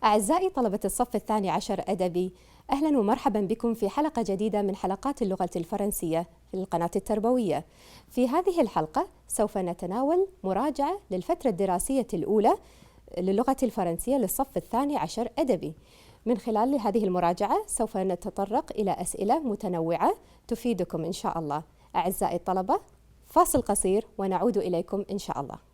أعزائي طلبة الصف الثاني عشر أدبي، أهلا ومرحبا بكم في حلقة جديدة من حلقات اللغة الفرنسية في القناة التربوية. في هذه الحلقة سوف نتناول مراجعة للفترة الدراسية الأولى للغة الفرنسية للصف الثاني عشر أدبي. من خلال هذه المراجعة سوف نتطرق إلى أسئلة متنوعة تفيدكم إن شاء الله. أعزائي الطلبة، فاصل قصير ونعود إليكم إن شاء الله.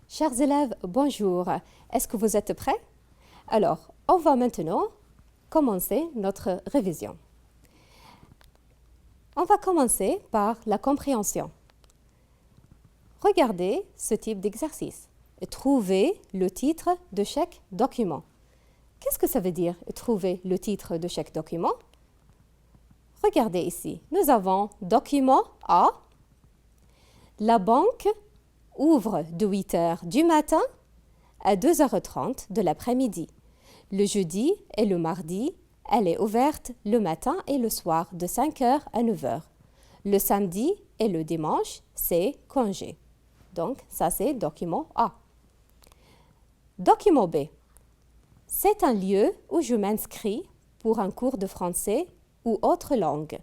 Chers élèves, bonjour. Est-ce que vous êtes prêts? Alors, on va maintenant commencer notre révision. On va commencer par la compréhension. Regardez ce type d'exercice. Trouvez le titre de chaque document. Qu'est-ce que ça veut dire, trouver le titre de chaque document? Regardez ici. Nous avons document A. La banque ouvre de 8h du matin à 2h30 de l'après-midi. Le jeudi et le mardi, elle est ouverte le matin et le soir de 5h à 9h. Le samedi et le dimanche, c'est congé. Donc, ça c'est document A. Document B. C'est un lieu où je m'inscris pour un cours de français ou autre langue.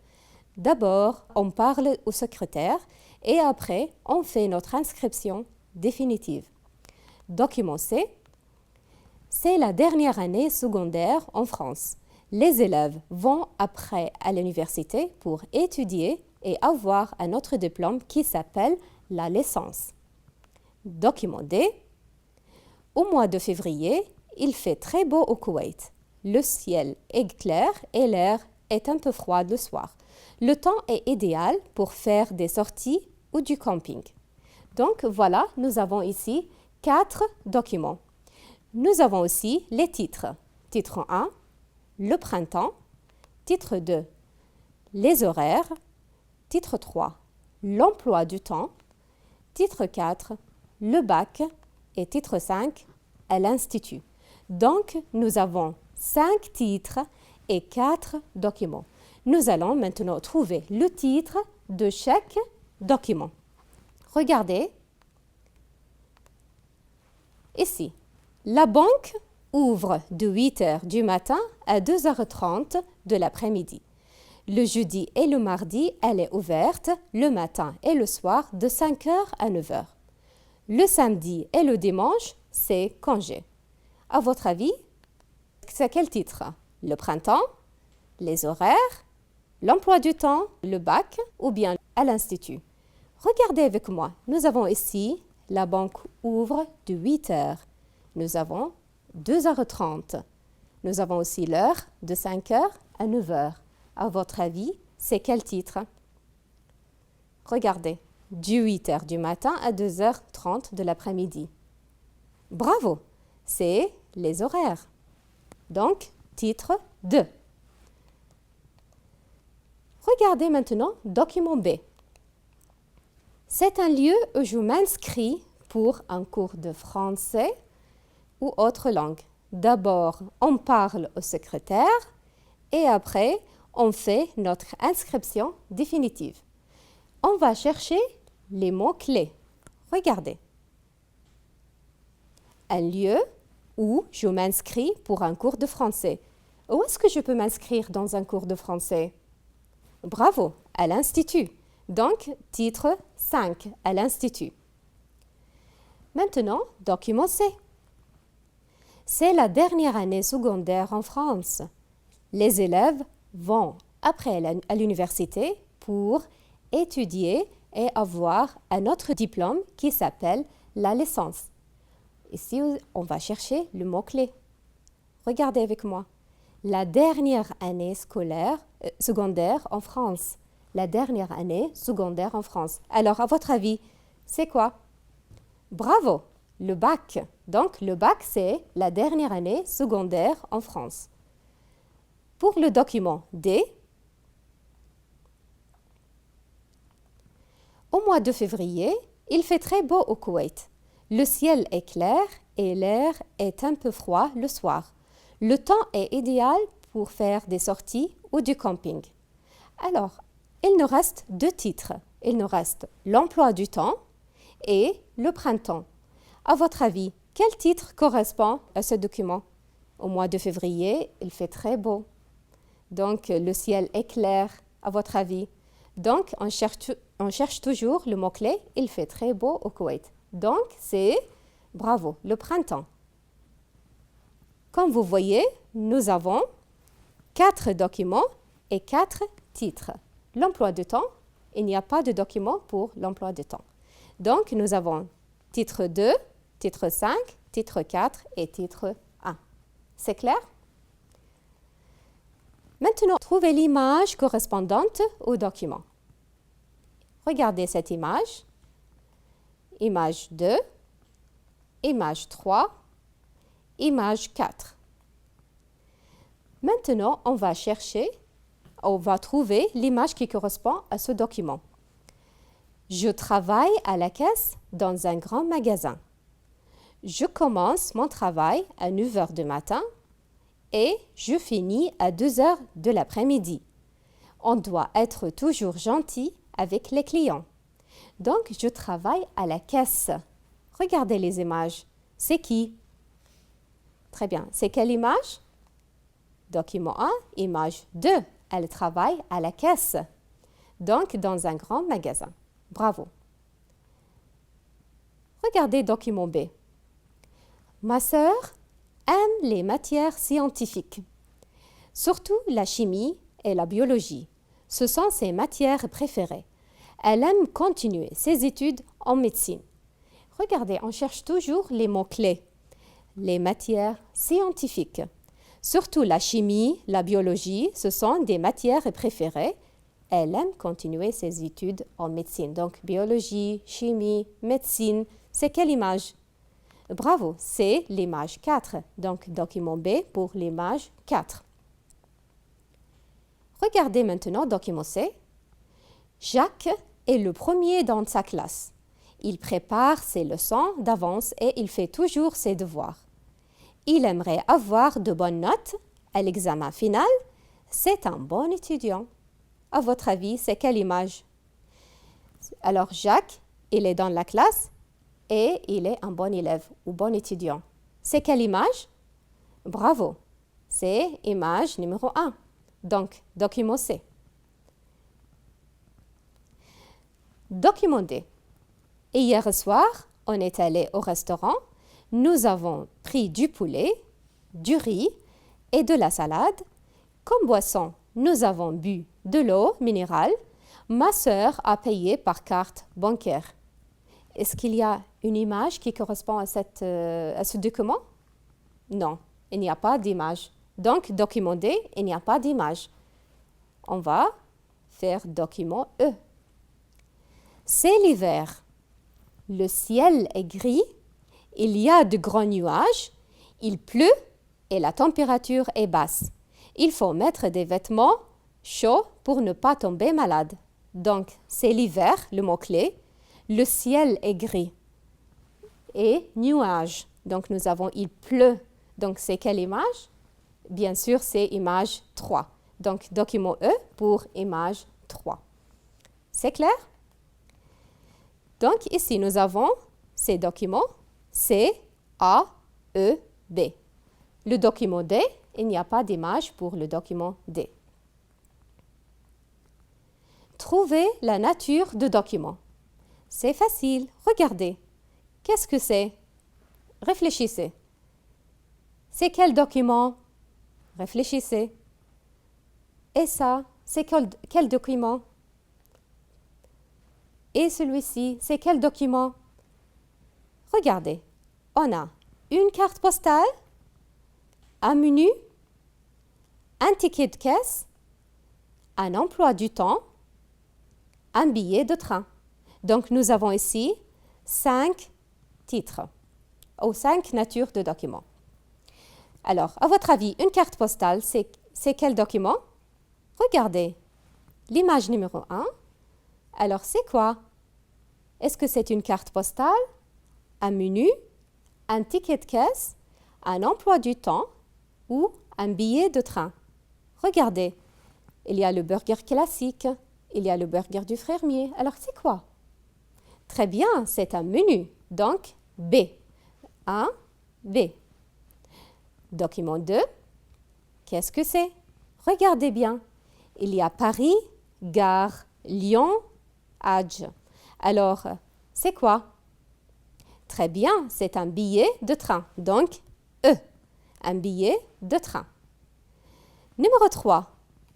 D'abord, on parle au secrétaire et après, on fait notre inscription définitive. Document C. C'est la dernière année secondaire en France. Les élèves vont après à l'université pour étudier et avoir un autre diplôme qui s'appelle la licence. Document D. Au mois de février, il fait très beau au Koweït. Le ciel est clair et l'air est un peu froid le soir. Le temps est idéal pour faire des sorties ou du camping. Donc voilà, nous avons ici 4 documents. Nous avons aussi les titres. Titre 1, le printemps. Titre 2, les horaires. Titre 3, l'emploi du temps. Titre 4, le bac. Et titre 5, à l'institut. Donc, nous avons 5 titres et 4 documents. Nous allons maintenant trouver le titre de chaque document. Regardez. Ici, la banque ouvre de 8h du matin à 2h30 de l'après-midi. Le jeudi et le mardi, elle est ouverte le matin et le soir de 5h à 9h. Le samedi et le dimanche, c'est congé. À votre avis, c'est quel titre? Le printemps, les horaires, l'emploi du temps, le bac ou bien à l'institut? Regardez avec moi. Nous avons ici, la banque ouvre de 8h. Nous avons 2h30. Nous avons aussi l'heure de 5h à 9h. À votre avis, c'est quel titre? Regardez, du 8h du matin à 2h30 de l'après-midi. Bravo, c'est les horaires. Donc, titre 2. Regardez maintenant document B. C'est un lieu où je m'inscris pour un cours de français ou autre langue. D'abord, on parle au secrétaire et après, on fait notre inscription définitive. On va chercher les mots-clés. Regardez. Un lieu où je m'inscris pour un cours de français. Où est-ce que je peux m'inscrire dans un cours de français? Bravo, à l'institut. Donc, titre 5, à l'institut. Maintenant, document C. C'est la dernière année secondaire en France. Les élèves vont après à l'université pour étudier et avoir un autre diplôme qui s'appelle la licence. Ici, on va chercher le mot-clé. Regardez avec moi. La dernière année secondaire en France. La dernière année secondaire en France. Alors, à votre avis, c'est quoi? Bravo, le bac. Donc, le bac, c'est la dernière année secondaire en France. Pour le document D, au mois de février, il fait très beau au Koweït. Le ciel est clair et l'air est un peu froid le soir. Le temps est idéal pour faire des sorties ou du camping. Alors, il nous reste 2 titres. Il nous reste l'emploi du temps et le printemps. À votre avis, quel titre correspond à ce document? Au mois de février, il fait très beau. Donc, le ciel est clair, à votre avis. Donc, on cherche toujours le mot-clé « Il fait très beau au Koweït ». Donc, c'est, bravo, le printemps. Comme vous voyez, nous avons 4 documents et 4 titres. L'emploi de temps, il n'y a pas de document pour l'emploi de temps. Donc, nous avons titre 2, titre 5, titre 4 et titre 1. C'est clair? Maintenant, trouvez l'image correspondante au document. Regardez cette image. Image 2, image 3, image 4. Maintenant, on va trouver l'image qui correspond à ce document. Je travaille à la caisse dans un grand magasin. Je commence mon travail à 9 h du matin et je finis à 2 h de l'après-midi. On doit être toujours gentil avec les clients. Donc, je travaille à la caisse. Regardez les images. C'est qui? Très bien. C'est quelle image? Document 1, image 2. Elle travaille à la caisse. Donc, dans un grand magasin. Bravo. Regardez document B. Ma sœur aime les matières scientifiques, surtout la chimie et la biologie. Ce sont ses matières préférées. Elle aime continuer ses études en médecine. Regardez, on cherche toujours les mots-clés. Les matières scientifiques. Surtout la chimie, la biologie, ce sont des matières préférées. Elle aime continuer ses études en médecine. Donc, biologie, chimie, médecine, c'est quelle image? Bravo, c'est l'image 4. Donc, document B pour l'image 4. Regardez maintenant document C. Jacques est le premier dans sa classe. Il prépare ses leçons d'avance et il fait toujours ses devoirs. Il aimerait avoir de bonnes notes à l'examen final. C'est un bon étudiant. À votre avis, c'est quelle image? Alors, Jacques, il est dans la classe et il est un bon élève ou bon étudiant. C'est quelle image? Bravo, c'est image numéro 1. Donc, document C. Document D. Hier soir, on est allé au restaurant. Nous avons pris du poulet, du riz et de la salade. Comme boisson, nous avons bu de l'eau minérale. Ma sœur a payé par carte bancaire. Est-ce qu'il y a une image qui correspond à ce document? Non, il n'y a pas d'image. Donc, document D, il n'y a pas d'image. On va faire document E. C'est l'hiver. Le ciel est gris. Il y a de grands nuages. Il pleut et la température est basse. Il faut mettre des vêtements chauds pour ne pas tomber malade. Donc, c'est l'hiver, le mot-clé. Le ciel est gris. Et nuages. Donc, nous avons il pleut. Donc, c'est quelle image? Bien sûr, c'est image 3. Donc, document E pour image 3. C'est clair? Donc, ici, nous avons ces documents C, A, E, B. Le document D, il n'y a pas d'image pour le document D. Trouvez la nature du document. C'est facile. Regardez. Qu'est-ce que c'est? Réfléchissez. C'est quel document? Réfléchissez. Et ça, c'est quel document? Et celui-ci, c'est quel document? Regardez, on a une carte postale, un menu, un ticket de caisse, un emploi du temps, un billet de train. Donc, nous avons ici 5 titres ou 5 natures de documents. Alors, à votre avis, une carte postale, c'est quel document? Regardez, l'image numéro 1. Alors, c'est quoi? Est-ce que c'est une carte postale, un menu, un ticket de caisse, un emploi du temps ou un billet de train. Regardez, il y a le burger classique, il y a le burger du fermier. Alors, c'est quoi? Très bien, c'est un menu. Donc, B. 1, B. Document 2. Qu'est-ce que c'est? Regardez bien. Il y a Paris, gare, Lyon, Adj. Alors, c'est quoi? Très bien, c'est un billet de train. Donc, E. Un billet de train. Numéro 3.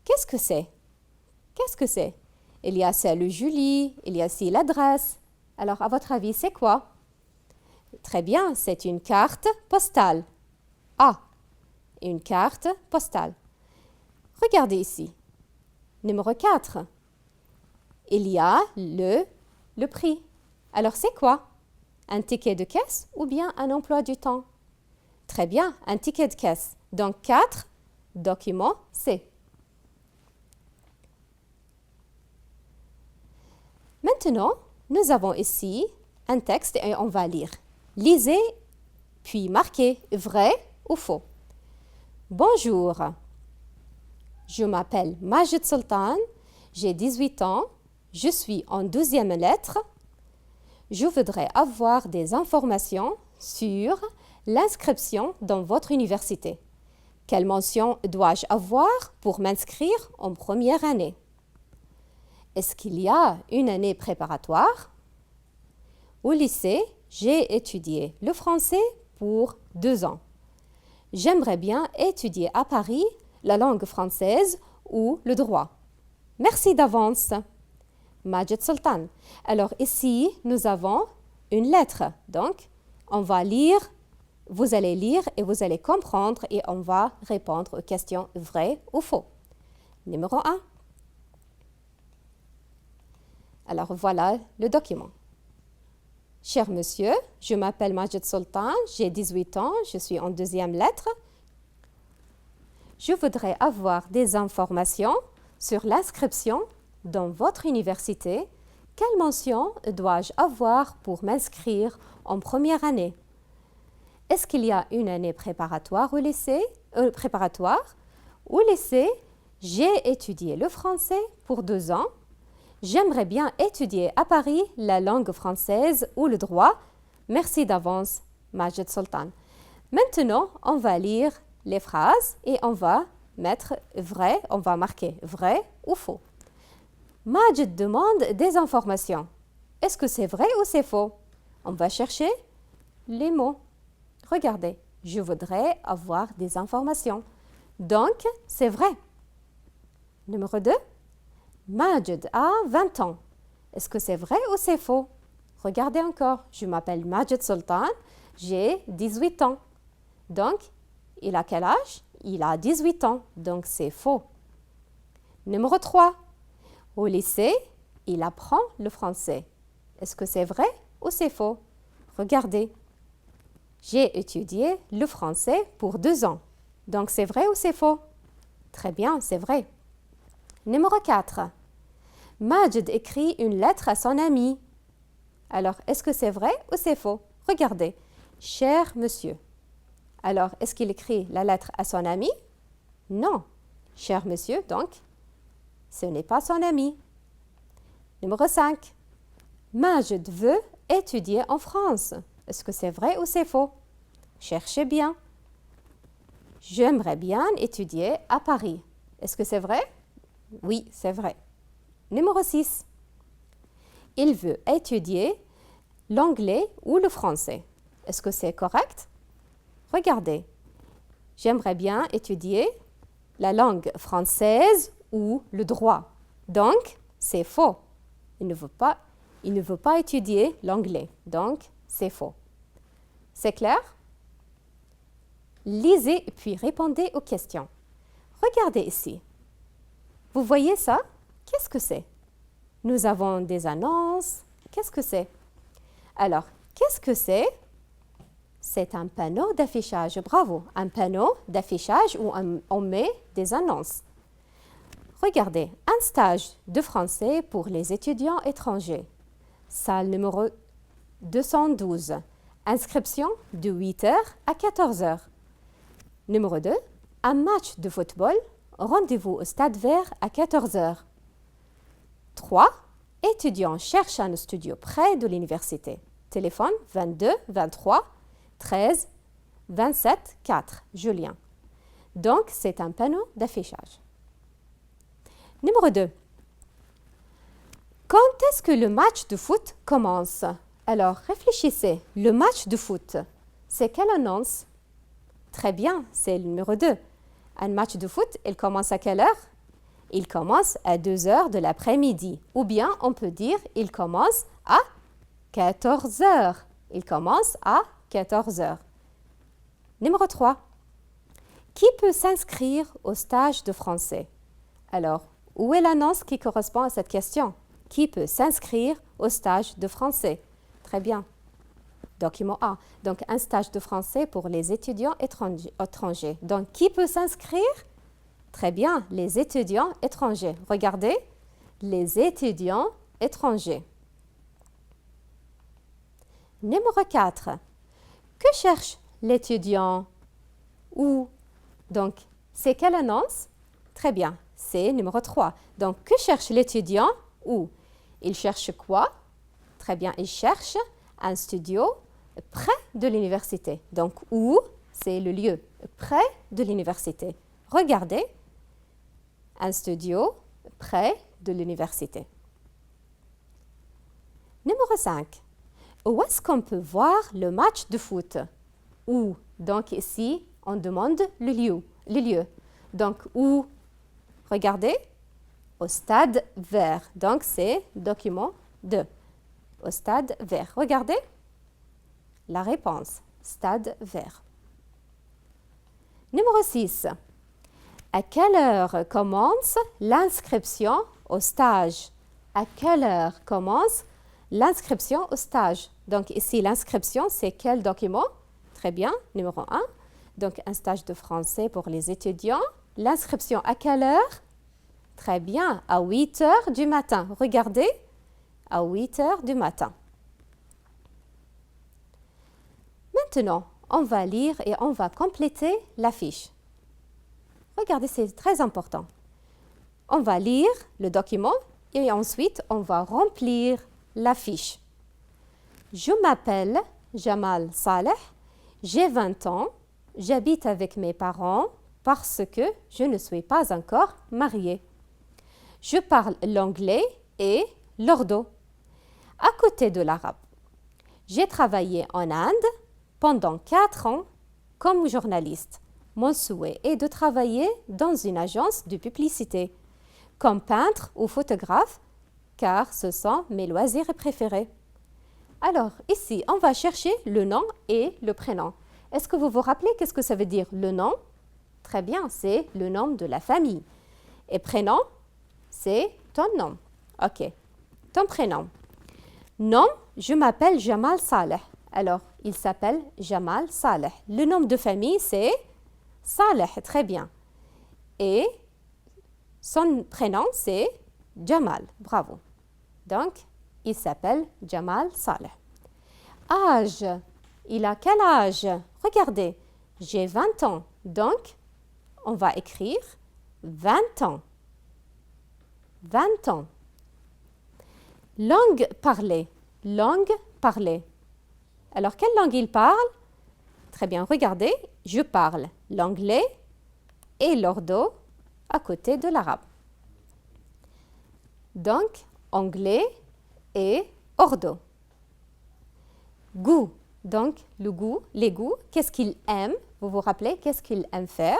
Qu'est-ce que c'est? Qu'est-ce que c'est? Il y a celle Julie, il y a aussi l'adresse. Alors, à votre avis, c'est quoi? Très bien, c'est une carte postale. A. Une carte postale. Regardez ici. Numéro 4. Il y a le prix. Alors, c'est quoi? Un ticket de caisse ou bien un emploi du temps? Très bien, un ticket de caisse. Donc, 4, document C. Maintenant, nous avons ici un texte et on va lire. Lisez, puis marquez vrai ou faux. Bonjour, je m'appelle Majid Sultan, j'ai 18 ans, je suis en 12e lettre. Je voudrais avoir des informations sur l'inscription dans votre université. Quelle mention dois-je avoir pour m'inscrire en première année? Est-ce qu'il y a une année préparatoire? Au lycée, j'ai étudié le français pour 2 ans. J'aimerais bien étudier à Paris la langue française ou le droit. Merci d'avance. Majid Sultan. Alors ici, nous avons une lettre. Donc, on va lire, vous allez lire et vous allez comprendre et on va répondre aux questions vraies ou faux. Numéro 1. Alors voilà le document. Cher monsieur, je m'appelle Majid Sultan, j'ai 18 ans, je suis en 2e lettre. Je voudrais avoir des informations sur l'inscription dans votre université. Quelle mention dois-je avoir pour m'inscrire en première année? Est-ce qu'il y a une année préparatoire au lycée? Au lycée, j'ai étudié le français pour 2 ans. J'aimerais bien étudier à Paris la langue française ou le droit. Merci d'avance, Majid Sultan. Maintenant, on va lire les phrases et on va mettre vrai, on va marquer vrai ou faux. Majid demande des informations. Est-ce que c'est vrai ou c'est faux? On va chercher les mots. Regardez, je voudrais avoir des informations. Donc, c'est vrai. Numéro 2. Majid a 20 ans. Est-ce que c'est vrai ou c'est faux? Regardez encore. Je m'appelle Majid Sultan. J'ai 18 ans. Donc, il a quel âge? Il a 18 ans. Donc, c'est faux. Numéro 3. Au lycée, il apprend le français. Est-ce que c'est vrai ou c'est faux? Regardez. J'ai étudié le français pour 2 ans. Donc, c'est vrai ou c'est faux? Très bien, c'est vrai. Numéro 4. Majid écrit une lettre à son ami. Alors, est-ce que c'est vrai ou c'est faux? Regardez. Cher monsieur. Alors, est-ce qu'il écrit la lettre à son ami? Non. Cher monsieur, donc, ce n'est pas son ami. Numéro 5. Majid veut étudier en France. Est-ce que c'est vrai ou c'est faux? Cherchez bien. J'aimerais bien étudier à Paris. Est-ce que c'est vrai? Oui, c'est vrai. Numéro 6. Il veut étudier l'anglais ou le français. Est-ce que c'est correct? Regardez. J'aimerais bien étudier la langue française ou le droit. Donc, c'est faux. Il ne veut pas étudier l'anglais. Donc, c'est faux. C'est clair? Lisez puis répondez aux questions. Regardez ici. Vous voyez ça? Qu'est-ce que c'est? Nous avons des annonces. Qu'est-ce que c'est? Alors, qu'est-ce que c'est? C'est un panneau d'affichage. Bravo! Un panneau d'affichage où on met des annonces. Regardez, un stage de français pour les étudiants étrangers. Salle numéro 212. Inscription de 8h à 14h. Numéro 2. Un match de football. Rendez-vous au Stade Vert à 14h. 3. Étudiant cherche un studio près de l'université. Téléphone 22 23 13 27 4. Julien. Donc, c'est un panneau d'affichage. Numéro 2. Quand est-ce que le match de foot commence? Alors, réfléchissez. Le match de foot, c'est quelle annonce? Très bien, c'est le numéro 2. Un match de foot, il commence à quelle heure? Il commence à 2h de l'après-midi. Ou bien, on peut dire, il commence à 14h. Il commence à 14h. Numéro 3. Qui peut s'inscrire au stage de français? Alors, où est l'annonce qui correspond à cette question? Qui peut s'inscrire au stage de français? Très bien. Document A. Donc, un stage de français pour les étudiants étrangers. Donc, qui peut s'inscrire? Très bien, les étudiants étrangers. Regardez, les étudiants étrangers. Numéro 4. Que cherche l'étudiant? Où? Donc, c'est quelle annonce? Très bien, c'est numéro 3. Donc, que cherche l'étudiant? Où? Il cherche quoi? Très bien, il cherche un studio près de l'université. Donc, où? C'est le lieu, près de l'université. Regardez, un studio près de l'université. Numéro 5. Où est-ce qu'on peut voir le match de foot? Où? Donc ici, on demande le lieu. Donc où? Regardez, au Stade Vert. Donc c'est document 2. Au Stade Vert. Regardez la réponse. Stade Vert. Numéro 6. À quelle heure commence l'inscription au stage? À quelle heure commence l'inscription au stage? Donc ici, l'inscription, c'est quel document? Très bien, numéro 1. Donc un stage de français pour les étudiants. L'inscription à quelle heure? Très bien, à 8h du matin. Regardez, à 8h du matin. Maintenant, on va lire et on va compléter la fiche. Regardez, c'est très important. On va lire le document et ensuite, on va remplir la fiche. Je m'appelle Jamal Saleh, j'ai 20 ans, j'habite avec mes parents parce que je ne suis pas encore mariée. Je parle l'anglais et l'urdu, à côté de l'arabe. J'ai travaillé en Inde pendant 4 ans comme journaliste. Mon souhait est de travailler dans une agence de publicité, comme peintre ou photographe, car ce sont mes loisirs préférés. Alors, ici, on va chercher le nom et le prénom. Est-ce que vous vous rappelez qu'est-ce que ça veut dire le nom? Très bien, c'est le nom de la famille. Et prénom, c'est ton nom. OK, ton prénom. Nom, je m'appelle Jamal Saleh. Alors, il s'appelle Jamal Saleh. Le nom de famille, c'est Saleh, très bien. Et son prénom, c'est Jamal. Bravo. Donc, il s'appelle Jamal Saleh. Âge. Il a quel âge? Regardez, j'ai 20 ans. Donc, on va écrire 20 ans. 20 ans. Langue parlée. Langue parlée. Alors, quelle langue il parle? Très bien, regardez, je parle l'anglais et l'urdu à côté de l'arabe. Donc, anglais et urdu. Goût. Donc, le goût, les goûts, qu'est-ce qu'il aime? Vous vous rappelez, qu'est-ce qu'il aime faire?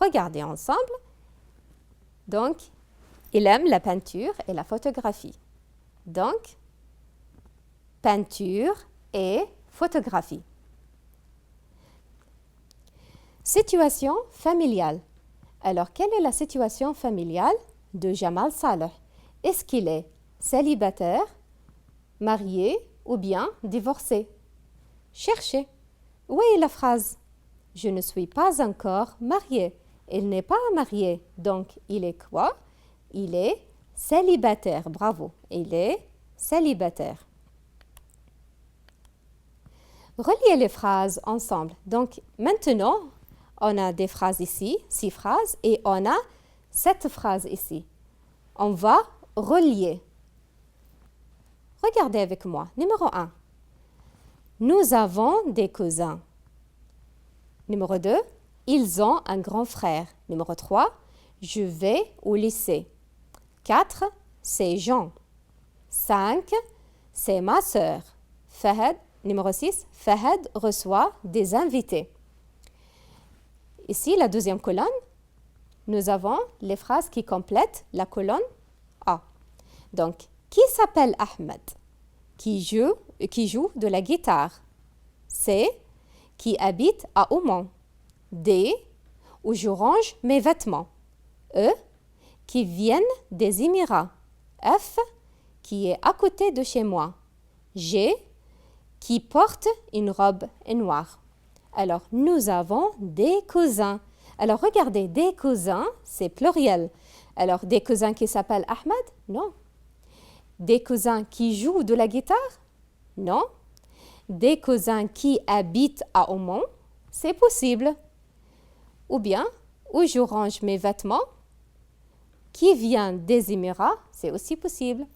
Regardez ensemble. Donc, il aime la peinture et la photographie. Donc, peinture et photographie. Situation familiale. Alors, quelle est la situation familiale de Jamal Saleh? Est-ce qu'il est célibataire, marié ou bien divorcé? Cherchez. Où est la phrase? Je ne suis pas encore marié. Il n'est pas marié. Donc, il est quoi? Il est célibataire. Bravo. Il est célibataire. Reliez les phrases ensemble. Donc, maintenant, on a des phrases ici, 6 phrases, et on a 7 phrases ici. On va relier. Regardez avec moi. Numéro 1. Nous avons des cousins. Numéro 2. Ils ont un grand frère. Numéro 3. Je vais au lycée. 4. C'est Jean. 5. C'est ma sœur. Fahad. Numéro 6. Fahad reçoit des invités. Ici, la deuxième colonne, nous avons les phrases qui complètent la colonne A. Donc, qui s'appelle Ahmed? Qui joue de la guitare? C. Qui habite à Oman? D. Où je range mes vêtements? E. Qui viennent des Émirats? F. Qui est à côté de chez moi? G. Qui porte une robe noire? Alors, nous avons des cousins. Alors, regardez, des cousins, c'est pluriel. Alors, des cousins qui s'appellent Ahmed? Non. Des cousins qui jouent de la guitare? Non. Des cousins qui habitent à Oman? C'est possible. Ou bien, où je range mes vêtements? Qui vient des Émirats? C'est aussi possible.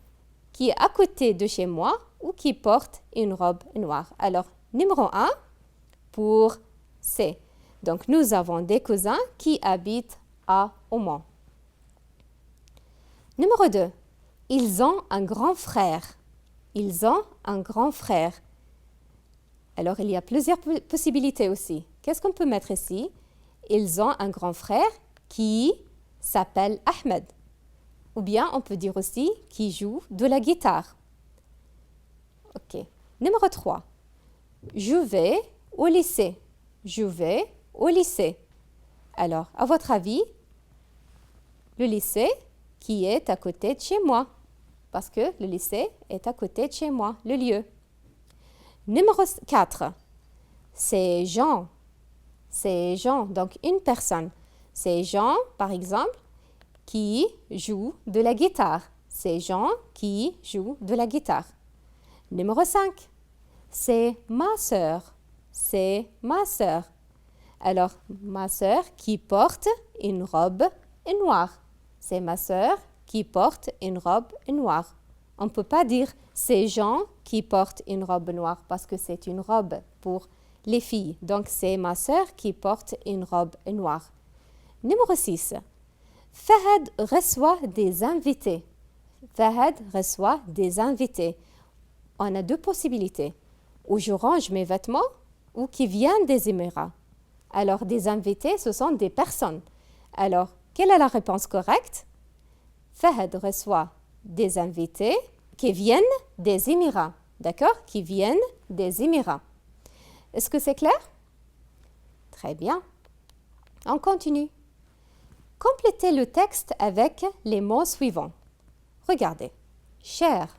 Qui est à côté de chez moi ou qui porte une robe noire? Alors, numéro 1 pour C. Donc, nous avons des cousins qui habitent à Oman. Numéro 2. Ils ont un grand frère. Ils ont un grand frère. Alors, il y a plusieurs possibilités aussi. Qu'est-ce qu'on peut mettre ici? Ils ont un grand frère qui s'appelle Ahmed. Ou bien, on peut dire aussi qui joue de la guitare. OK. Numéro 3. Je vais au lycée. Je vais au lycée. Alors, à votre avis, le lycée qui est à côté de chez moi. Parce que le lycée est à côté de chez moi, le lieu. Numéro 4. C'est Jean. C'est Jean, donc une personne. C'est Jean, par exemple, qui joue de la guitare. C'est Jean qui joue de la guitare. Numéro 5. C'est ma sœur. C'est ma sœur. Alors, ma sœur qui porte une robe noire. C'est ma sœur qui porte une robe noire. On ne peut pas dire c'est Jean qui porte une robe noire parce que c'est une robe pour les filles. Donc, c'est ma sœur qui porte une robe noire. Numéro 6. Fahad reçoit des invités. Fahad reçoit des invités. On a 2 possibilités. Où je range mes vêtements ou qui viennent des Émirats. Alors, des invités, ce sont des personnes. Alors, quelle est la réponse correcte? Fahad reçoit des invités qui viennent des Émirats. D'accord? Qui viennent des Émirats. Est-ce que c'est clair? Très bien. On continue. Complétez le texte avec les mots suivants. Regardez. Cher.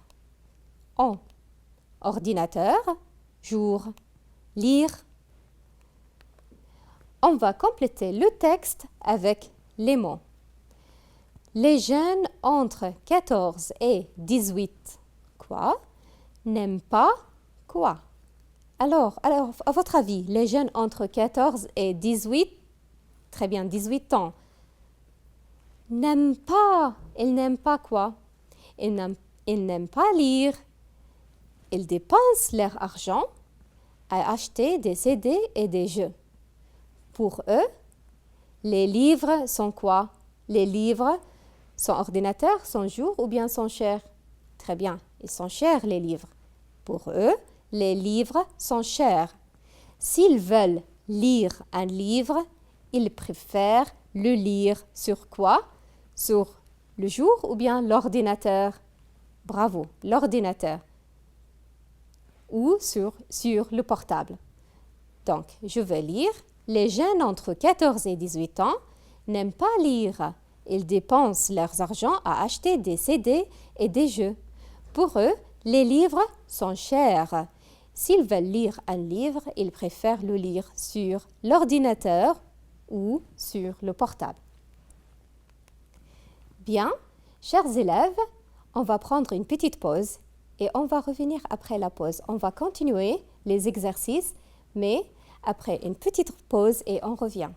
On. Ordinateur. Jour. Lire. On va compléter le texte avec les mots. Les jeunes entre 14 et 18, quoi? N'aiment pas quoi? Alors, à votre avis, les jeunes entre 14 et 18, très bien, 18 ans, n'aiment pas, ils n'aiment pas quoi? Ils n'aiment pas lire. Ils dépensent leur argent à acheter des CD et des jeux. Pour eux, les livres sont quoi? Les livres sont ordinateurs, sont jours ou bien sont chers? Très bien, ils sont chers les livres. Pour eux, les livres sont chers. S'ils veulent lire un livre, ils préfèrent le lire sur quoi? Sur le jour ou bien l'ordinateur? Bravo, l'ordinateur. Ou sur le portable. Donc, je vais lire. Les jeunes entre 14 et 18 ans n'aiment pas lire. Ils dépensent leur argent à acheter des CD et des jeux. Pour eux, les livres sont chers. S'ils veulent lire un livre, ils préfèrent le lire sur l'ordinateur ou sur le portable. Bien, chers élèves, on va prendre une petite pause et on va revenir après la pause. On va continuer les exercices, mais après une petite pause et on revient.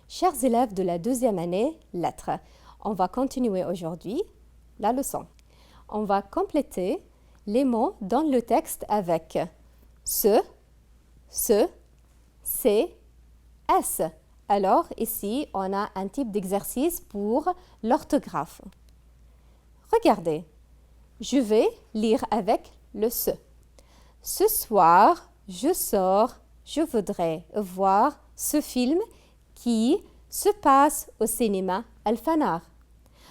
Chers élèves de la deuxième année, lettres, on va continuer aujourd'hui la leçon. On va compléter les mots dans le texte avec ce, c'est, s. Alors ici, on a un type d'exercice pour l'orthographe. Regardez, je vais lire avec le ce. Ce soir, je sors, je voudrais voir ce film qui se passe au cinéma Al-Fanar.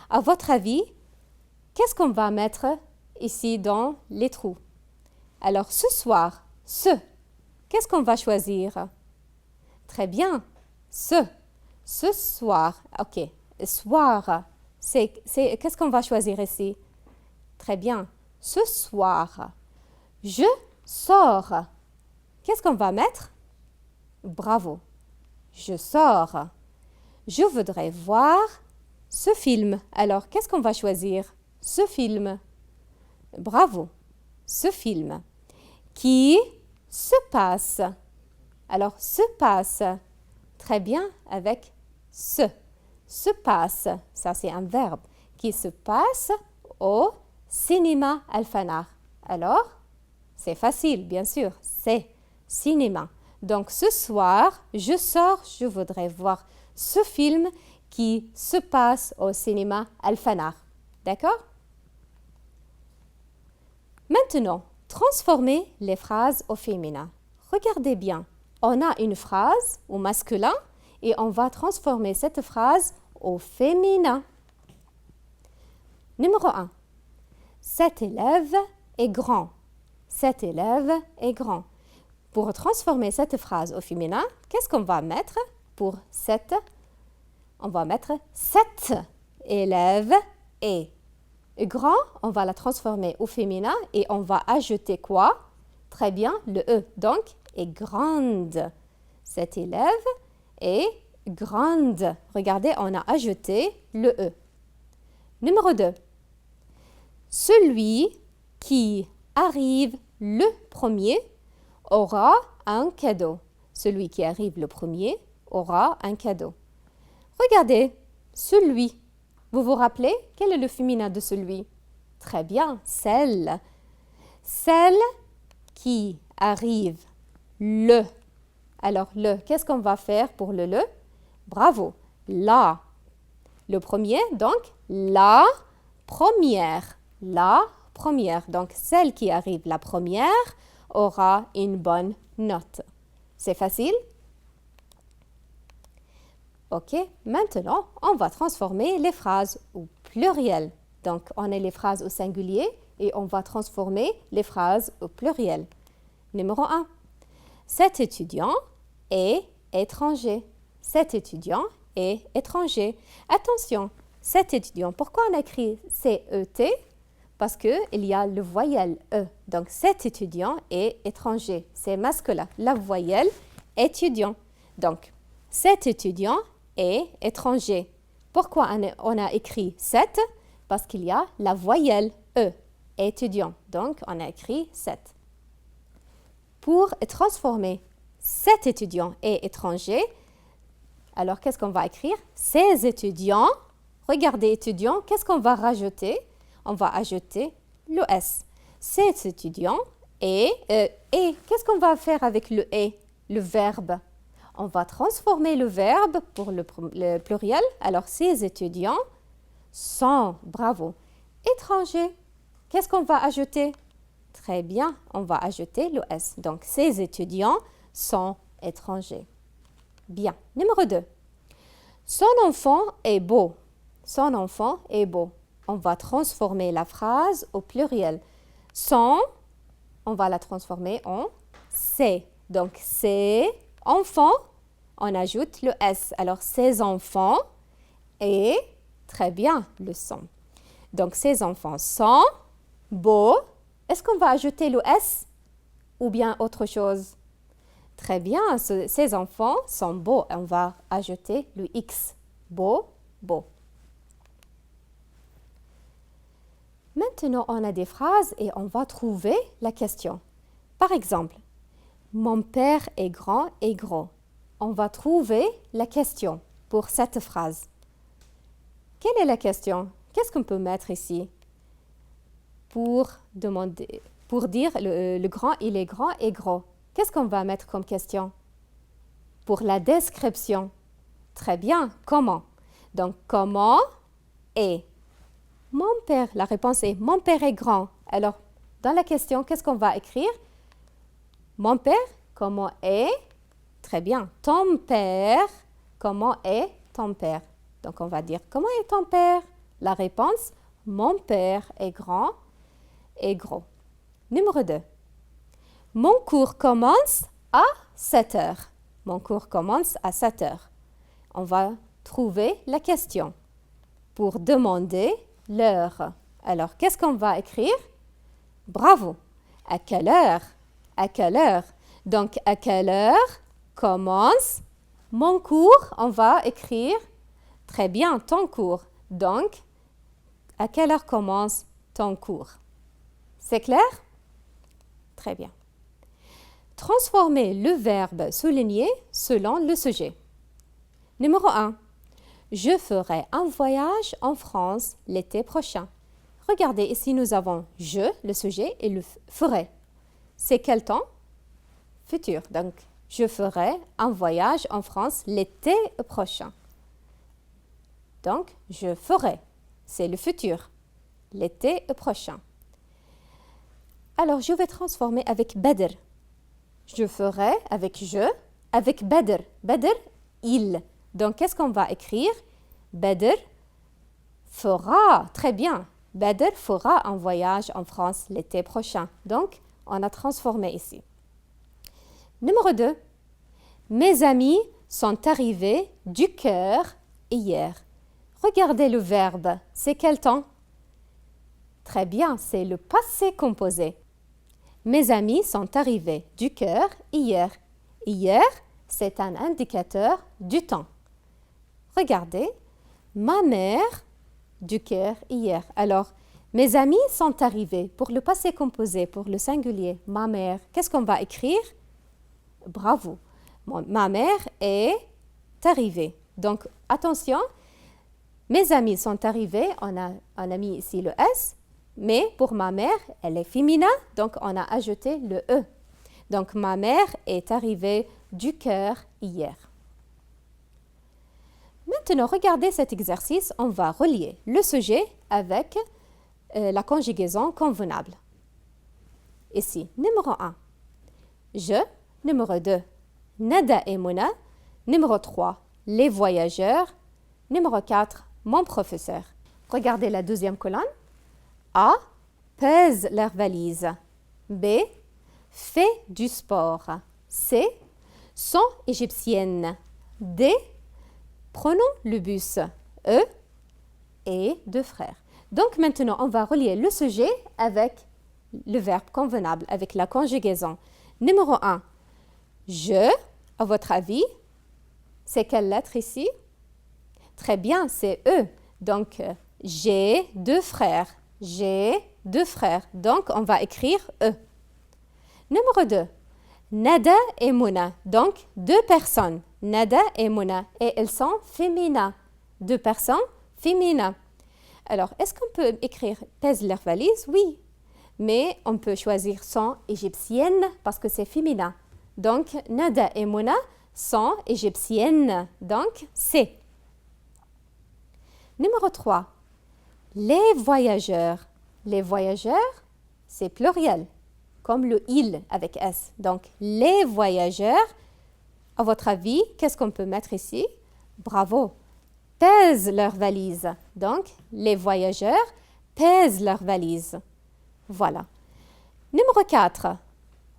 À votre avis, qu'est-ce qu'on va mettre ici dans les trous? Alors, ce soir, ce, qu'est-ce qu'on va choisir? Très bien, ce soir, ok, soir, qu'est-ce qu'on va choisir ici? Très bien, ce soir, je sors, qu'est-ce qu'on va mettre? Bravo. Je sors. Je voudrais voir ce film. Alors, qu'est-ce qu'on va choisir? Ce film. Bravo. Ce film. Qui se passe. Alors, se passe. Très bien avec se. Se passe. Ça, c'est un verbe. Qui se passe au cinéma Al-Fanar. Alors, c'est facile, bien sûr. C'est cinéma. Donc, ce soir, je sors, je voudrais voir ce film qui se passe au cinéma Al-Fanar. D'accord? Maintenant, transformez les phrases au féminin. Regardez bien. On a une phrase au masculin et on va transformer cette phrase au féminin. Numéro 1. Cet élève est grand. Cet élève est grand. Pour transformer cette phrase au féminin, qu'est-ce qu'on va mettre pour cette? On va mettre cet élève est grand. On va la transformer au féminin et on va ajouter quoi? Très bien, le E. Donc, est grande. Cet élève est grande. Regardez, on a ajouté le E. Numéro 2. Celui qui arrive le premier aura un cadeau. Celui qui arrive le premier aura un cadeau. Regardez, celui. Vous vous rappelez, quel est le féminin de celui? Très bien, celle. Celle qui arrive le. Alors, le, qu'est-ce qu'on va faire pour le? Bravo, la. Le premier, donc, la première. La première. Donc, celle qui arrive la première aura une bonne note. C'est facile? Ok, maintenant, on va transformer les phrases au pluriel. Donc, on a les phrases au singulier et on va transformer les phrases au pluriel. Numéro 1. Cet étudiant est étranger. Cet étudiant est étranger. Attention, cet étudiant, pourquoi on a écrit C-E-T? Parce qu'il y a le voyelle E. Donc, cet étudiant est étranger. C'est masculin. La voyelle étudiant. Donc, cet étudiant est étranger. Pourquoi on a écrit cet? Parce qu'il y a la voyelle E. Étudiant. Donc, on a écrit cet. Pour transformer cet étudiant est étranger, alors qu'est-ce qu'on va écrire? Ces étudiants. Regardez, étudiants, qu'est-ce qu'on va rajouter? On va ajouter le S. Ces étudiants et qu'est-ce qu'on va faire avec le et, le verbe? On va transformer le verbe pour le pluriel. Alors, ces étudiants sont, bravo, étrangers. Qu'est-ce qu'on va ajouter? Très bien, on va ajouter le S. Donc, ces étudiants sont étrangers. Bien. Numéro 2. Son enfant est beau. Son enfant est beau. On va transformer la phrase au pluriel. Son, on va la transformer en c'est. Donc, c'est enfant, on ajoute le S. Alors, ces enfants et, très bien, le sont. Donc, ces enfants sont beaux. Est-ce qu'on va ajouter le S? ou bien autre chose? Très bien, ces enfants sont beaux. On va ajouter le X. Beau, beau. Maintenant, on a des phrases et on va trouver la question. Par exemple, mon père est grand et gros. On va trouver la question pour cette phrase. Quelle est la question? Qu'est-ce qu'on peut mettre ici? Pour dire le grand, il est grand et gros. Qu'est-ce qu'on va mettre comme question? Pour la description. Très bien, comment? Donc, comment est? Mon père, la réponse est mon père est grand. Alors, dans la question, qu'est-ce qu'on va écrire? Mon père, comment est? Très bien. Ton père, comment est ton père? Donc, on va dire comment est ton père? La réponse, mon père est grand et gros. Numéro 2. Mon cours commence à 7 heures. Mon cours commence à 7 heures. On va trouver la question pour demander l'heure. Alors, qu'est-ce qu'on va écrire? Bravo! À quelle heure? À quelle heure? Donc, à quelle heure commence mon cours? On va écrire très bien ton cours. Donc, à quelle heure commence ton cours? C'est clair? Très bien. Transformez le verbe souligner selon le sujet. Numéro 1. Je ferai un voyage en France l'été prochain. Regardez, ici nous avons je, le sujet, et le ferai. C'est quel temps? Futur. Donc, je ferai un voyage en France l'été prochain. Donc, je ferai. C'est le futur. L'été prochain. Alors, je vais transformer avec Badr. Je ferai avec je, avec Badr. Badr, il. Donc, qu'est-ce qu'on va écrire? Badr fera. Très bien. Badr fera un voyage en France l'été prochain. Donc, on a transformé ici. Numéro 2. Mes amis sont arrivés du cœur hier. Regardez le verbe. C'est quel temps? Très bien, c'est le passé composé. Mes amis sont arrivés du cœur hier. Hier, c'est un indicateur du temps. Regardez, ma mère du cœur hier. Alors, mes amis sont arrivés pour le passé composé, pour le singulier, ma mère. Qu'est-ce qu'on va écrire? Bravo. Ma mère est arrivée. Donc, attention, mes amis sont arrivés. On a mis ici le S, mais pour ma mère, elle est féminin, donc on a ajouté le E. Donc, ma mère est arrivée du cœur hier. Maintenant, regardez cet exercice. On va relier le sujet avec la conjugaison convenable. Ici, numéro 1, je. Numéro 2, Nada et Mouna. Numéro 3, les voyageurs. Numéro 4, mon professeur. Regardez la deuxième colonne. A, pèse leurs valises. B, fait du sport. C, sont égyptiennes. D, prenons le bus. E, et deux frères. Donc maintenant, on va relier le sujet avec le verbe convenable, avec la conjugaison. Numéro 1, je, à votre avis, c'est quelle lettre ici? Très bien, c'est E. Donc, j'ai deux frères. J'ai deux frères. Donc, on va écrire E. Numéro 2, Nada et Mouna. Donc, deux personnes. Nada et Mouna. Et elles sont féminines. Deux personnes féminines. Alors, est-ce qu'on peut écrire pèse leurs valises? Oui. Mais on peut choisir sont égyptiennes parce que c'est féminin. Donc, Nada et Mouna sont égyptiennes. Donc, c'est. Numéro 3. Les voyageurs. Les voyageurs, c'est pluriel, comme le il avec S. Donc, les voyageurs, à votre avis, qu'est-ce qu'on peut mettre ici? Bravo. Pèsent leurs valises. Donc, les voyageurs pèsent leurs valises. Voilà. Numéro 4.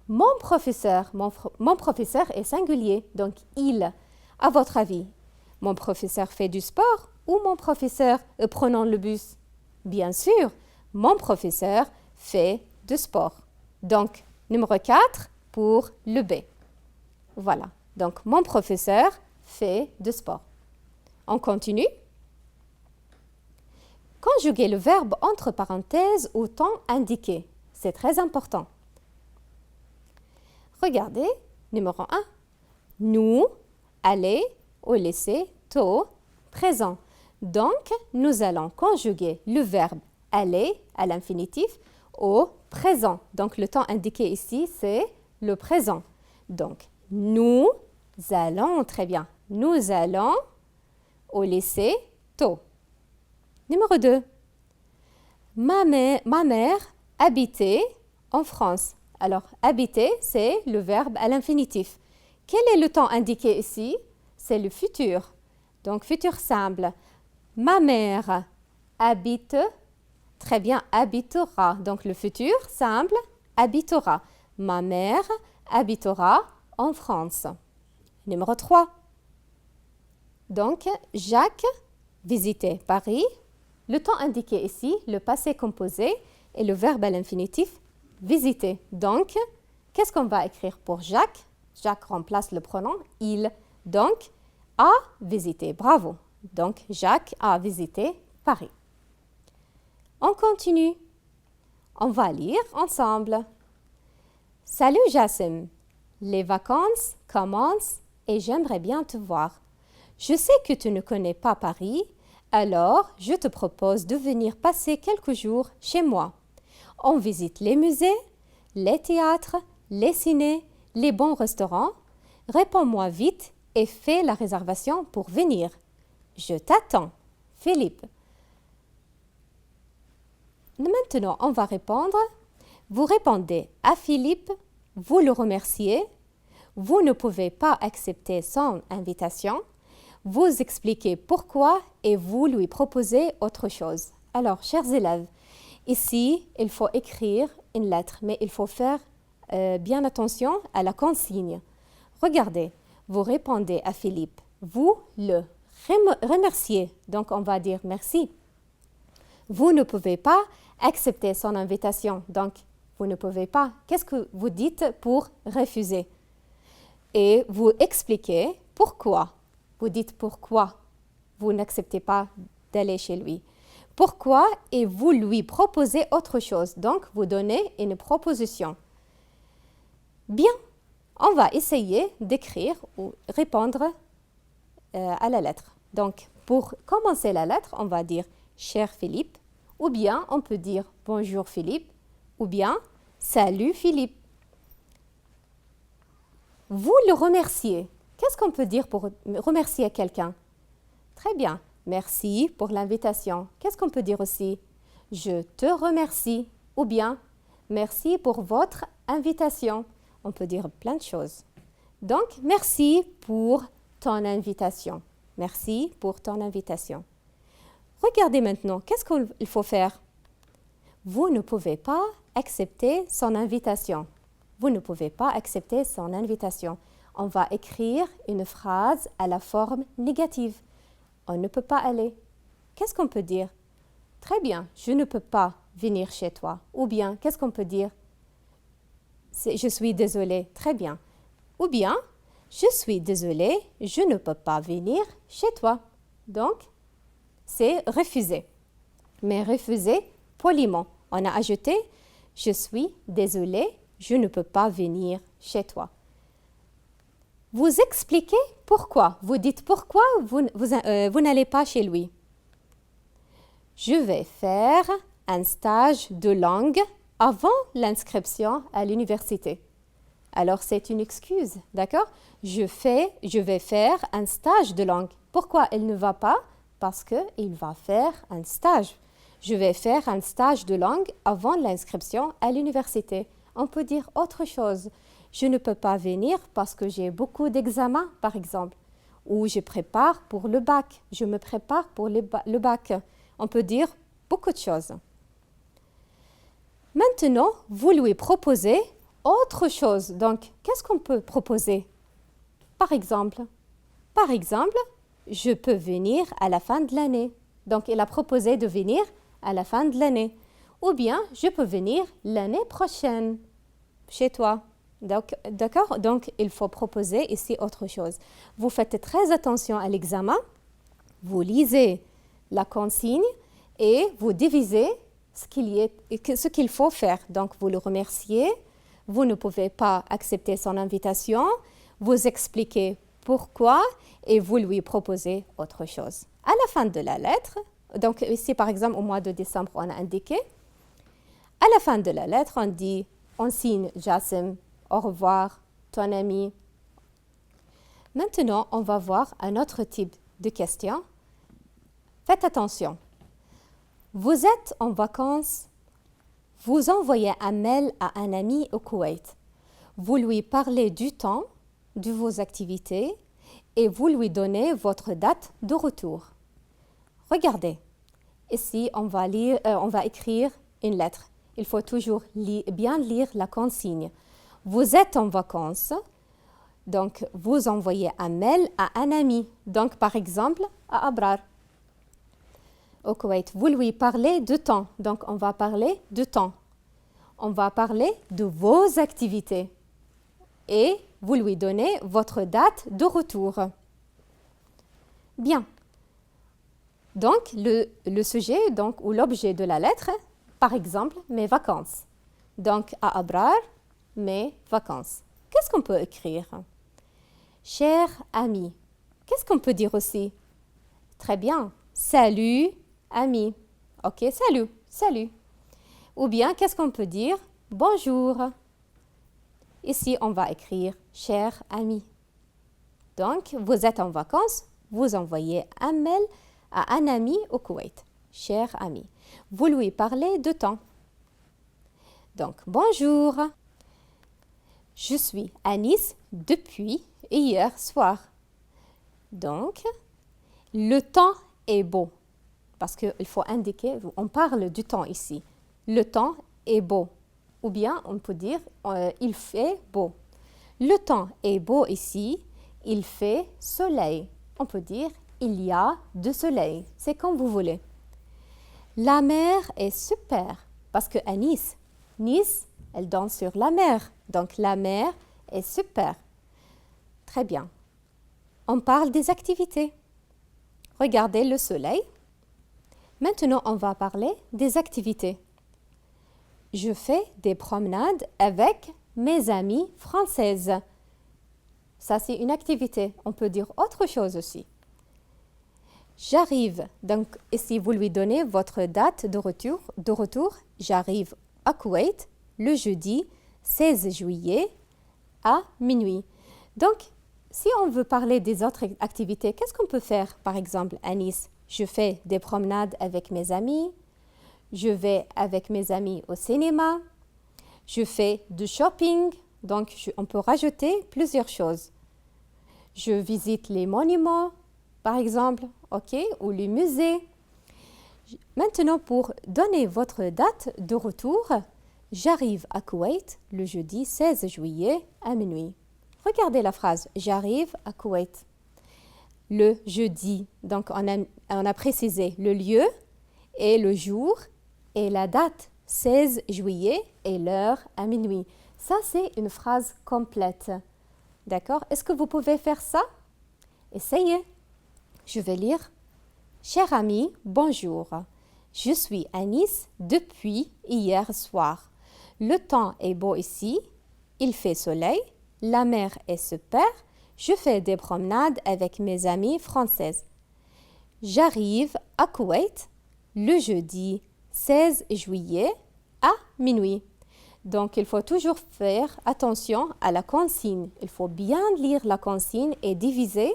Mon professeur est singulier, donc il. À votre avis, mon professeur fait du sport ou mon professeur prenant le bus? Bien sûr, mon professeur fait du sport. Donc, numéro 4, pour le B. Voilà. Donc, mon professeur fait de sport. On continue. Conjuguer le verbe entre parenthèses au temps indiqué. C'est très important. Regardez, numéro 1. Nous, aller, au laisser, tôt, présent. Donc, nous allons conjuguer le verbe aller à l'infinitif au présent. Donc, le temps indiqué ici, c'est le présent. Donc, nous allons, très bien, nous allons au lycée tôt. Numéro 2. Ma mère habitait en France. Alors, habiter, c'est le verbe à l'infinitif. Quel est le temps indiqué ici? C'est le futur. Donc, futur simple. Ma mère habite, très bien, habitera. Donc, le futur simple, habitera. Ma mère habitera en France. Numéro 3. Donc, Jacques visitait Paris. Le temps indiqué ici, le passé composé et le verbe à l'infinitif, visiter. Donc, qu'est-ce qu'on va écrire pour Jacques? Jacques remplace le pronom il. Donc, a visité. Bravo. Donc, Jacques a visité Paris. On continue. On va lire ensemble. Salut Jassim. Les vacances commencent et j'aimerais bien te voir. Je sais que tu ne connais pas Paris, alors je te propose de venir passer quelques jours chez moi. On visite les musées, les théâtres, les ciné, les bons restaurants. Réponds-moi vite et fais la réservation pour venir. Je t'attends. Philippe. Maintenant, on va répondre. Vous répondez à Philippe, vous le remerciez, vous ne pouvez pas accepter son invitation, vous expliquez pourquoi et vous lui proposez autre chose. Alors, chers élèves, ici, il faut écrire une lettre, mais il faut faire bien attention à la consigne. Regardez, vous répondez à Philippe, vous le remerciez, donc on va dire merci. Vous ne pouvez pas accepter son invitation, donc vous ne pouvez pas. Qu'est-ce que vous dites pour refuser? Et vous expliquez pourquoi. Vous dites pourquoi vous n'acceptez pas d'aller chez lui. Pourquoi et vous lui proposez autre chose. Donc, vous donnez une proposition. Bien, on va essayer d'écrire ou répondre à la lettre. Donc, pour commencer la lettre, on va dire « Cher Philippe » ou bien on peut dire « Bonjour Philippe » ou bien « Salut Philippe ». Vous le remerciez. Qu'est-ce qu'on peut dire pour remercier quelqu'un? Très bien. Merci pour l'invitation. Qu'est-ce qu'on peut dire aussi? Je te remercie. Ou bien, merci pour votre invitation. On peut dire plein de choses. Donc, merci pour ton invitation. Merci pour ton invitation. Regardez maintenant, qu'est-ce qu'il faut faire? Vous ne pouvez pas accepter son invitation. Vous ne pouvez pas accepter son invitation. On va écrire une phrase à la forme négative. On ne peut pas aller. Qu'est-ce qu'on peut dire? Très bien, je ne peux pas venir chez toi. Ou bien, qu'est-ce qu'on peut dire? Je suis désolée. Très bien. Ou bien, je suis désolée, je ne peux pas venir chez toi. Donc, c'est refuser. Mais refuser poliment. On a ajouté « Je suis désolée, je ne peux pas venir chez toi ». Vous expliquez pourquoi. Vous dites pourquoi vous n'allez pas chez lui. Je vais faire un stage de langue avant l'inscription à l'université. Alors, c'est une excuse, d'accord? Je vais faire un stage de langue. Pourquoi elle ne va pas? Parce qu'il va faire un stage. Je vais faire un stage de langue avant l'inscription à l'université. On peut dire autre chose. Je ne peux pas venir parce que j'ai beaucoup d'examens, par exemple. Ou je prépare pour le bac. Je me prépare pour le bac. On peut dire beaucoup de choses. Maintenant, vous lui proposez autre chose. Donc, qu'est-ce qu'on peut proposer? Par exemple, je peux venir à la fin de l'année. Donc, il a proposé de venir à la fin de l'année. Ou bien, je peux venir l'année prochaine chez toi. D'accord? Donc, il faut proposer ici autre chose. Vous faites très attention à l'examen. Vous lisez la consigne et vous divisez ce qu'il faut faire. Donc, vous le remerciez. Vous ne pouvez pas accepter son invitation. Vous expliquez pourquoi et vous lui proposez autre chose. À la fin de la lettre, donc ici, par exemple, au mois de décembre, on a indiqué. À la fin de la lettre, on dit, on signe Jassim, au revoir, ton ami. Maintenant, on va voir un autre type de question. Faites attention. Vous êtes en vacances, vous envoyez un mail à un ami au Koweït. Vous lui parlez du temps, de vos activités et vous lui donnez votre date de retour. Regardez, ici, on va écrire une lettre. Il faut toujours bien lire la consigne. Vous êtes en vacances, donc vous envoyez un mail à un ami. Donc, par exemple, à Abrar. Au Koweït, vous lui parlez de temps. Donc, on va parler de temps. On va parler de vos activités. Et vous lui donnez votre date de retour. Bien. Donc, le sujet ou l'objet de la lettre, par exemple, mes vacances. Donc, à Abrar, mes vacances. Qu'est-ce qu'on peut écrire? Cher ami. Qu'est-ce qu'on peut dire aussi? Très bien. Salut, ami. Ok, salut, salut. Ou bien, qu'est-ce qu'on peut dire? Bonjour. Ici, on va écrire cher ami. Donc, vous êtes en vacances, vous envoyez un mail à un ami au Koweït. Cher ami. Vous lui parlez de temps. Donc, bonjour. Je suis à Nice depuis hier soir. Donc, le temps est beau. Parce qu'il faut indiquer, on parle du temps ici. Le temps est beau. Ou bien, on peut dire, il fait beau. Le temps est beau ici, il fait soleil. On peut dire, il y a du soleil. C'est comme vous voulez. La mer est super. Parce qu'à Nice, elle donne sur la mer. Donc, la mer est super. Très bien. On parle des activités. Regardez le soleil. Maintenant, on va parler des activités. Je fais des promenades avec mes amies françaises. Ça, c'est une activité. On peut dire autre chose aussi. J'arrive, donc ici vous lui donnez votre date de retour. J'arrive à Koweït le jeudi 16 juillet à minuit. Donc, si on veut parler des autres activités, qu'est-ce qu'on peut faire par exemple à Nice? Je fais des promenades avec mes amis. Je vais avec mes amis au cinéma. Je fais du shopping. Donc, on peut rajouter plusieurs choses. Je visite les monuments, par exemple, ok, ou les musées. Maintenant, pour donner votre date de retour, j'arrive à Koweït le jeudi 16 juillet à minuit. Regardez la phrase « J'arrive à Koweït ». Le jeudi, donc on a précisé le lieu et le jour et la date 16 juillet et l'heure à minuit. Ça, c'est une phrase complète. D'accord? Est-ce que vous pouvez faire ça? Essayez. Je vais lire. Cher ami, bonjour. Je suis à Nice depuis hier soir. Le temps est beau ici. Il fait soleil. La mer est super. Je fais des promenades avec mes amies françaises. J'arrive à Koweït le jeudi 16 juillet à minuit. Donc, il faut toujours faire attention à la consigne. Il faut bien lire la consigne et diviser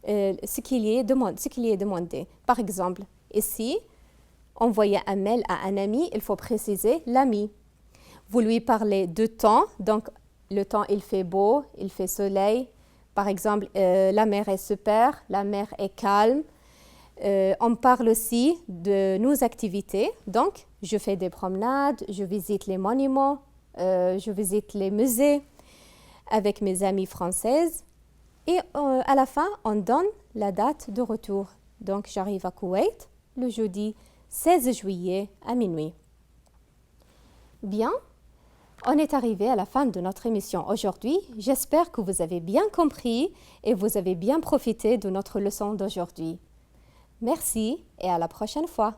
ce qu'il y est demandé. Par exemple, ici, envoyer un mail à un ami, il faut préciser l'ami. Vous lui parlez de temps, donc le temps, il fait beau, il fait soleil. Par exemple, la mer est super, la mer est calme. On parle aussi de nos activités. Donc, je fais des promenades, je visite les monuments, je visite les musées avec mes amies françaises. Et à la fin, on donne la date de retour. Donc, j'arrive à Koweït le jeudi 16 juillet à minuit. Bien. On est arrivé à la fin de notre émission aujourd'hui. J'espère que vous avez bien compris et vous avez bien profité de notre leçon d'aujourd'hui. Merci et à la prochaine fois.